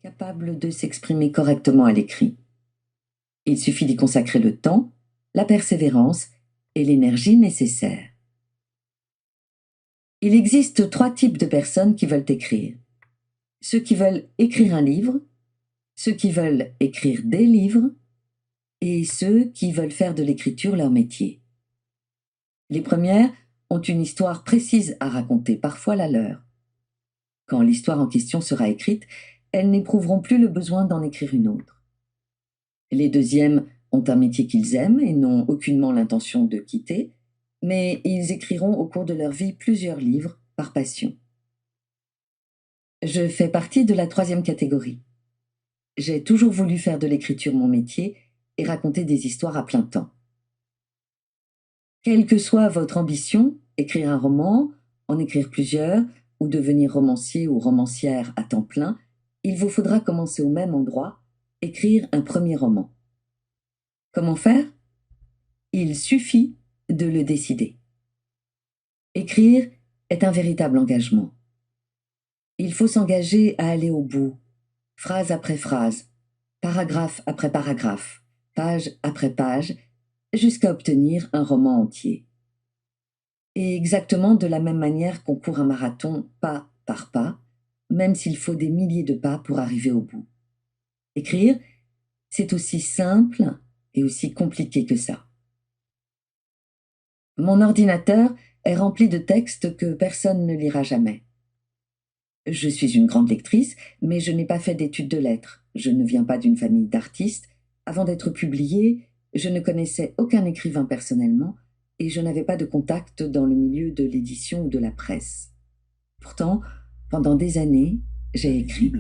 capable de s'exprimer correctement à l'écrit. Il suffit d'y consacrer le temps, la persévérance et l'énergie nécessaires. Il existe 3 types de personnes qui veulent écrire. Ceux qui veulent écrire un livre, ceux qui veulent écrire des livres et ceux qui veulent faire de l'écriture leur métier. Les premières ont une histoire précise à raconter, parfois la leur. Quand l'histoire en question sera écrite, elles n'éprouveront plus le besoin d'en écrire une autre. Les deuxièmes ont un métier qu'ils aiment et n'ont aucunement l'intention de quitter, mais ils écriront au cours de leur vie plusieurs livres par passion. Je fais partie de la 3e catégorie. J'ai toujours voulu faire de l'écriture mon métier et raconter des histoires à plein temps. Quelle que soit votre ambition, écrire un roman, en écrire plusieurs, ou devenir romancier ou romancière à temps plein, il vous faudra commencer au même endroit, écrire un premier roman. Comment faire? Il suffit de le décider. Écrire est un véritable engagement. Il faut s'engager à aller au bout, phrase après phrase, paragraphe après paragraphe, page après page, jusqu'à obtenir un roman entier. Et exactement de la même manière qu'on court un marathon pas par pas, même s'il faut des milliers de pas pour arriver au bout. Écrire, c'est aussi simple et aussi compliqué que ça. Mon ordinateur est rempli de textes que personne ne lira jamais. Je suis une grande lectrice, mais je n'ai pas fait d'études de lettres. Je ne viens pas d'une famille d'artistes. Avant d'être publiée, je ne connaissais aucun écrivain personnellement et je n'avais pas de contact dans le milieu de l'édition ou de la presse. Pourtant, pendant des années, j'ai écrit.